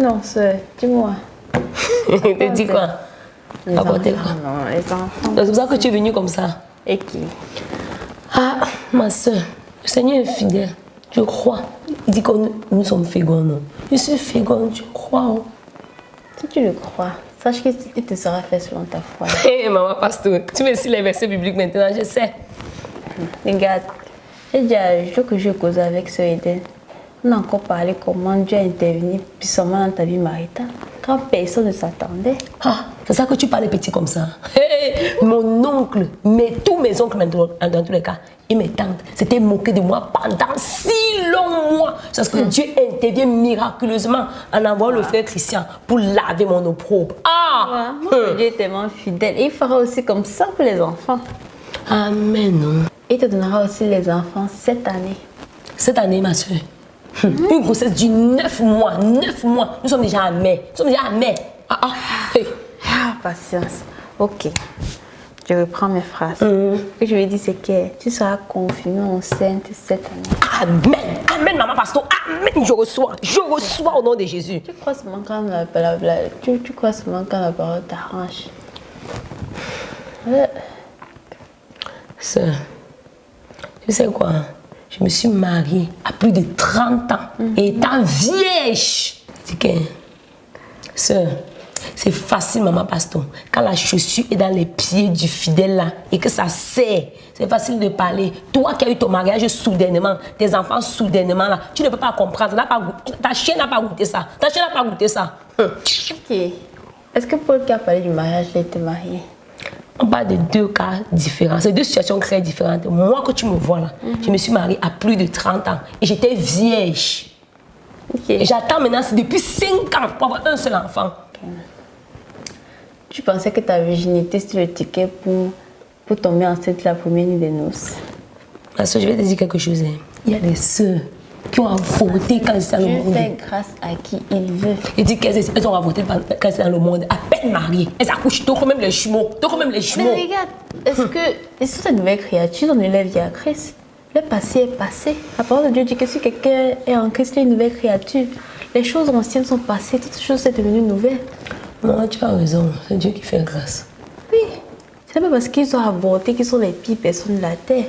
Non, dis-moi. Tu dis quoi? Les Apporter enfants, quoi? non, les enfants. C'est pour ça que tu es venue comme ça. Et qui? Ah, ma soeur, le Seigneur est fidèle. Je crois. Il dit que nous sommes féconds, non? Je suis féconde, je crois. Oh. Si tu le crois, sache qu'il te sera fait selon ta foi. Hé, maman pasteur, tu me suis les versets bibliques maintenant, je sais. Regarde, j'ai déjà un jour que je causé avec ce Eden. On a encore parlé comment Dieu a intervenu puissamment dans ta vie maritale. Quand personne ne s'attendait. Ah, c'est ça que tu parles petit comme ça. Hey, mon oncle, tous mes oncles maintenant, dans tous les cas, et mes tantes, s'étaient moqués de moi pendant 6 longs mois. C'est parce que Dieu intervient miraculeusement en envoyant le frère Christian pour laver mon opprobre. Ah! Dieu est tellement fidèle. Et il fera aussi comme ça pour les enfants. Amen. Non. Il te donnera aussi les enfants cette année. Cette année, ma soeur, une grossesse du 9 mois. 9 mois. Nous sommes déjà à mai. Ah, ah. Hey. Ah, patience. Ok. Je reprends mes phrases. Ce que je veux dire, c'est que tu seras confirmée enceinte cette année. Amen. Amen, maman pasteur. Amen. Je reçois au nom de Jésus. Tu crois seulement quand la parole t'arrange. Sœur, tu sais quoi? Je me suis mariée à plus de 30 ans et étant vieille. Je dis que, sœur, c'est facile, maman pasteur. Quand la chaussure est dans les pieds du fidèle là et que ça serre, c'est facile de parler. Toi qui as eu ton mariage soudainement, tes enfants soudainement là, tu ne peux pas comprendre. Ta chienne n'a pas goûté ça. Ok. Est-ce que Paul qui a parlé du mariage, il était marié? On parle de 2 cas différents, c'est 2 situations très différentes. Moi, que tu me vois là, je me suis mariée à plus de 30 ans et j'étais vieille. Okay. Et j'attends maintenant depuis 5 ans pour avoir un seul enfant. Okay. Tu pensais que ta virginité c'était le ticket pour tomber enceinte la première nuit des noces? Ma soeur, je vais te dire quelque chose. Il y a des sœurs qui ont avorté quand c'est dans le monde. Dieu fait grâce à qui il veut. Il dit qu'elles ont avorté quand c'est dans le monde, à peine mariées. Elles accouchent, donc même les jumeaux. Mais regarde, est-ce que sont des nouvelles créatures dans leur vie à Christ? Le passé est passé. La parole de Dieu dit que si quelqu'un est en Christ, il est une nouvelle créature. Les choses anciennes sont passées, toutes choses sont devenues nouvelles. Non, tu as raison, c'est Dieu qui fait grâce. Oui, c'est pas parce qu'ils ont avorté qu'ils sont les pires personnes de la terre.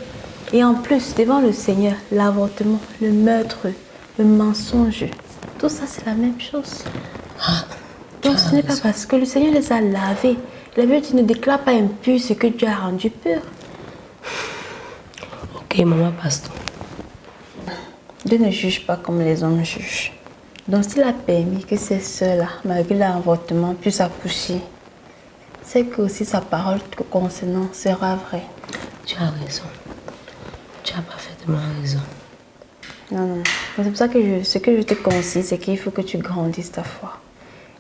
Et en plus, devant le Seigneur, l'avortement, le meurtre, le mensonge, tout ça c'est la même chose. Donc ce n'est pas parce que le Seigneur les a lavés. La Bible dit ne déclare pas impur ce que Dieu a rendu pur. Ok, maman pasteur. Dieu ne juge pas comme les hommes jugent. Donc s'il a permis que ces sœurs-là, malgré l'avortement, puissent accoucher, c'est que aussi sa parole concernant sera vraie. Tu as raison. Tu as parfaitement raison. Non. C'est pour ça que ce que je te conseille, c'est qu'il faut que tu grandisses ta foi.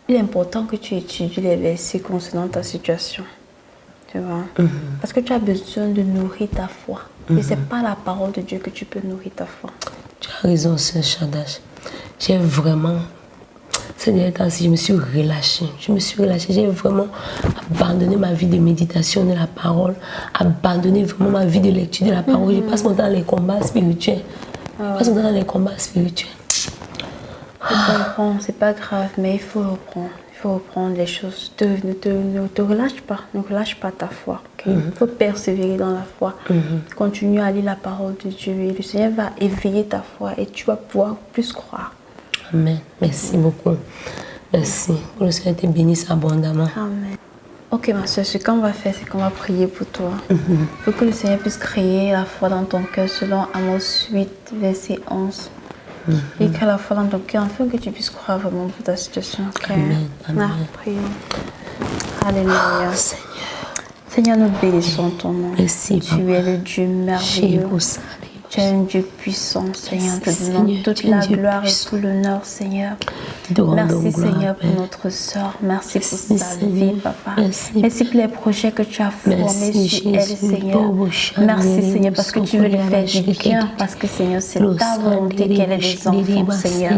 Il est important que tu étudies les versets concernant ta situation. Tu vois? Parce que tu as besoin de nourrir ta foi. Et ce n'est pas la parole de Dieu que tu peux nourrir ta foi. Tu as raison, sœur Chadash. J'ai vraiment... Ces derniers temps-ci, je me suis relâchée. J'ai vraiment abandonné ma vie de méditation de la parole, abandonné vraiment ma vie de lecture de la parole. Je passe mon temps dans les combats spirituels. Je comprends, c'est pas grave, mais il faut reprendre. Il faut reprendre les choses. Ne te relâche pas. Ne relâche pas ta foi. Okay? Il faut persévérer dans la foi. Continue à lire la parole de Dieu. Et le Seigneur va éveiller ta foi et tu vas pouvoir plus croire. Amen. Merci beaucoup. Merci. Que le Seigneur te bénisse abondamment. Amen. Ok, ma soeur, ce qu'on va faire, c'est qu'on va prier pour toi. Pour que le Seigneur puisse créer la foi dans ton cœur selon Amos 8, verset 11. Et crée la foi dans ton cœur afin que tu puisses croire vraiment pour ta situation. Okay? Amen. Amen. Prions. Alléluia. Seigneur, nous bénissons ton nom. Merci, tu es le Dieu merveilleux. Tu es un Dieu puissant, Seigneur. Te donnons toute la gloire et tout l'honneur, Seigneur. Merci, Seigneur, pour notre soeur. Merci pour sa vie, Papa. Merci pour les projets que tu as formés sur elle, Seigneur. Merci, Seigneur, parce que tu veux lui faire du bien. Parce que, Seigneur, c'est ta volonté qu'elle ait des enfants, Seigneur.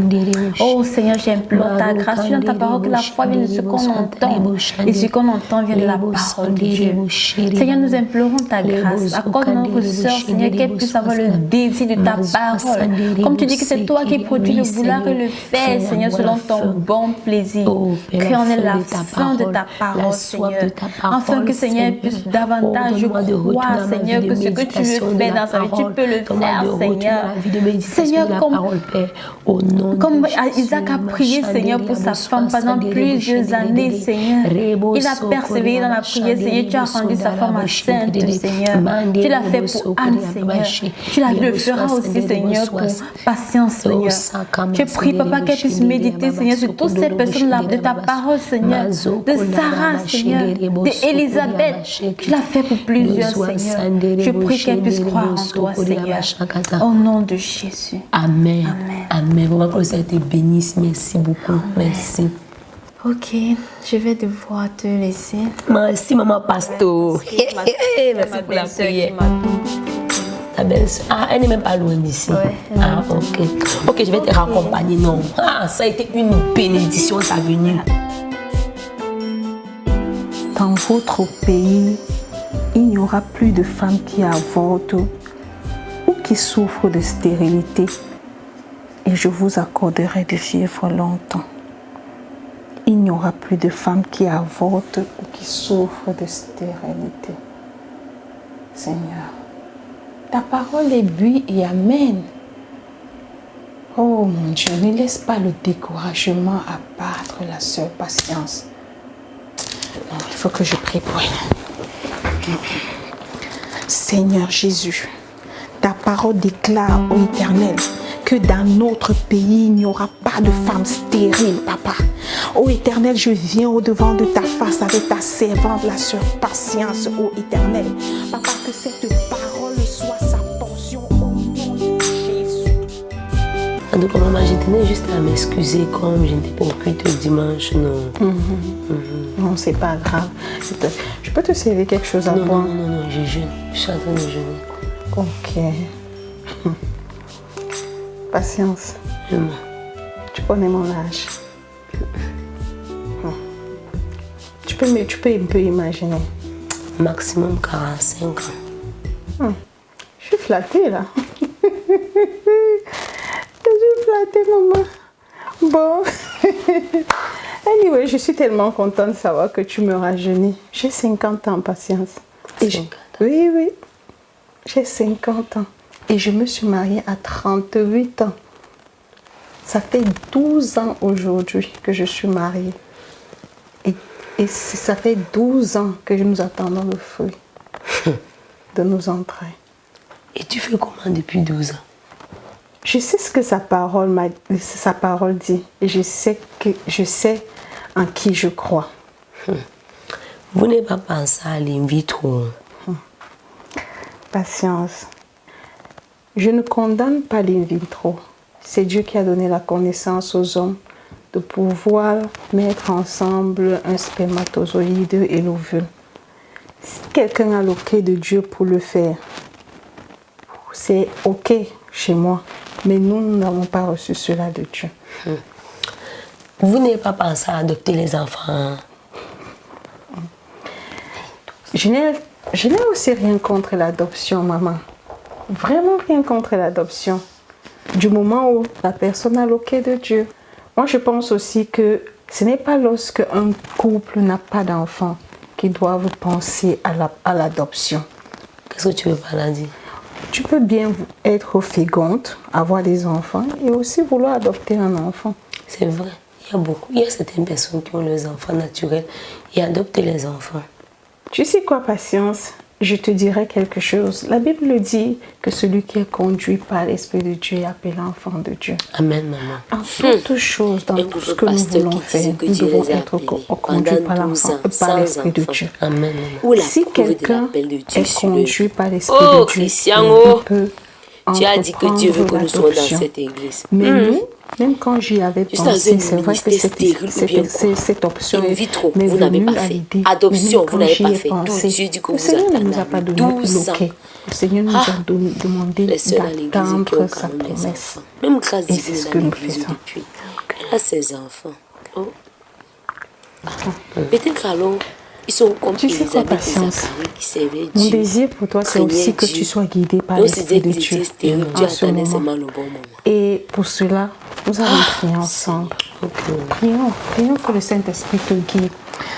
Oh, Seigneur, j'implore ta grâce. Tu dans ta parole que la foi vient de ce qu'on entend. Et ce qu'on entend vient de la parole de Dieu. Seigneur, nous implorons ta grâce. Accorde à notre soeur, Seigneur, qu'elle puisse avoir le désir de ta parole. Comme tu dis que c'est toi qui produis le vouloir et le faire, Seigneur, selon ton bon plaisir. Crée en elle la faim de ta parole, Seigneur. Afin que, Seigneur, puisse davantage croire, Seigneur, que ce que tu veux faire dans sa vie, tu peux le faire, Seigneur. Seigneur, comme Isaac a prié, Seigneur, pour sa femme pendant plusieurs années, Seigneur. Il a persévéré dans la prière, Seigneur. Tu as rendu sa femme enceinte, Seigneur. Tu l'as fait pour Anne, Seigneur. Tu le feras aussi, Seigneur, pour patience, Seigneur. Je prie, Papa, qu'elle puisse méditer, Seigneur, sur toutes ces personnes-là, de ta parole, Seigneur. De Sarah, Seigneur. D'Élisabeth. Tu l'as fait pour plusieurs, Seigneur. Je prie qu'elle puisse croire en toi, Seigneur. Au nom de Jésus. Amen. Amen. Vraiment que ça a été béni. Merci beaucoup. Amen. Merci. Ok, je vais devoir te laisser. Merci, maman Pasto. Merci pour la prière. Ta belle-sœur. Ah, elle n'est même pas loin d'ici. Ouais, ah, ok. Ok, je vais te raccompagner. Non. Ah, ça a été une bénédiction, ta venue. Dans votre pays, il n'y aura plus de femmes qui avortent ou qui souffrent de stérilité. Et je vous accorderai de vivre longtemps. Il n'y aura plus de femmes qui avortent ou qui souffrent de stérilité. Seigneur, ta parole est oui et amen. Oh mon Dieu, ne laisse pas le découragement abattre la sœur Patience. Non, il faut que je prie pour elle. Seigneur Jésus, ta parole déclare au Éternel que dans notre pays, il n'y aura pas de femmes stériles, Papa. Ô Éternel, je viens au-devant de ta face avec ta servante, la sœur Patience, ô Éternel. Papa, que cette parole soit sa portion au nom de Jésus. En tout cas, maman, je tenais juste à m'excuser comme je n'étais pas au culte dimanche, non. Non, c'est pas grave. Je peux te servir quelque chose à boire? Non, je jeûne. Je suis en train de jeûner. Ok. Patience. Tu connais mon âge. Tu peux un peu imaginer. Maximum 45 ans. Je suis flattée là. Je suis flattée, maman. Bon. Anyway, je suis tellement contente de savoir que tu me rajeunis. J'ai 50 ans, Patience. 50 ans. Oui. J'ai 50 ans. Et je me suis mariée à 38 ans. Ça fait 12 ans aujourd'hui que je suis mariée. Et ça fait 12 ans que nous attendons le fruit de nos entrailles. Et tu fais comment depuis 12 ans? Je sais ce que sa parole dit. Et je sais en qui je crois. Vous n'avez pas pensé à l'in vitro? Patience. Je ne condamne pas l'in vitro. C'est Dieu qui a donné la connaissance aux hommes de pouvoir mettre ensemble un spermatozoïde et l'ovule. Si quelqu'un a l'ok de Dieu pour le faire, c'est ok chez moi. Mais nous n'avons pas reçu cela de Dieu. Vous n'avez pas pensé à adopter les enfants? Je n'ai aussi rien contre l'adoption, maman. Vraiment rien contre l'adoption. Du moment où la personne a l'ok de Dieu. Moi, je pense aussi que ce n'est pas lorsque un couple n'a pas d'enfant qu'ils doivent penser à l'adoption. Qu'est-ce que tu veux par là dire? Tu peux bien être féconde, avoir des enfants et aussi vouloir adopter un enfant. C'est vrai. Il y a certaines personnes qui ont leurs enfants naturels et adoptent les enfants. Tu sais quoi, Patience? Je te dirai quelque chose. La Bible dit que celui qui est conduit par l'Esprit de Dieu est appelé enfant de Dieu. Amen, maman. En toutes choses, dans tout ce que nous voulons faire, nous devons être conduits par l'Esprit de Dieu. Amen, maman. Si quelqu'un est conduit par l'Esprit de Dieu, il peut tu as dit que Dieu veut que nous soyons dans cette église. Mais nous, même quand j'y avais pensé, c'est vrai que cette option vous n'avez pas fait. Adoption, vous n'avez pas fait. Tout Dieu dit que vous Seigneur ne nous a pas donné le Seigneur nous a demandé d'attendre sa promesse. Même grâce et c'est ce que nous faisons. Elle a ses enfants. Peut-être alors, Ils sont comme Tu sais quoi, Élisabeth et Patience? Zacharie qui servaient Mon Dieu. désir pour toi, c'est aussi que tu sois guidé par l'Esprit de Dieu Dieu en ce attendait moment. seulement le bon moment. Et pour cela, nous allons prier ensemble. Prions que le Saint-Esprit te guide.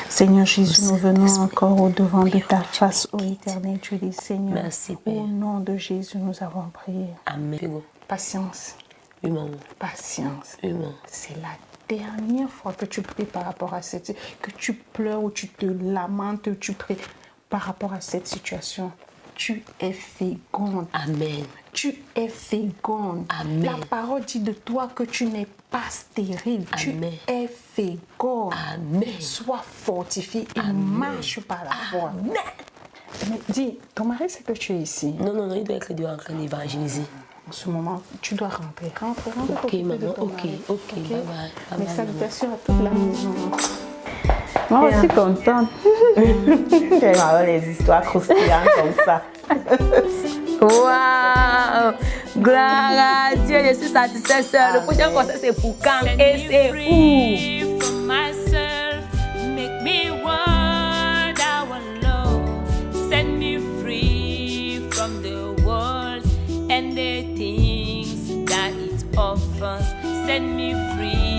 Seigneur Jésus, nous venons encore au-devant de ta face, ô éternel Dieu des Seigneurs. Merci, Père. Au nom de Jésus, nous avons prié. Amen. Patience. Oui, maman. Patience. Oui, maman. C'est la dernière fois que tu pries par rapport à cette... que tu pleures ou tu te lamentes, tu pries par rapport à cette situation. Tu es féconde. Amen. Tu es féconde. Amen. La parole dit de toi que tu n'es pas stérile. Amen. Tu es féconde. Amen. Sois fortifié et marche par la foi. Amen. Mais dis, ton mari sait que tu es ici. Non, il doit être en train d'évangéliser. En ce moment, tu dois rentrer. Rentre Ok, profiter de maman, ton ok, mari. ok, bye bye. Mes salutations à toute la maison. Moi aussi contente. J'aime avoir les histoires croustillantes comme ça. Waouh! Gloire à Dieu, je suis satisfaite, sœur. Le prochain concert, c'est pour quand et c'est où? From myself, make me want our Lord. Set me free from the world and the things that it offers. Set me free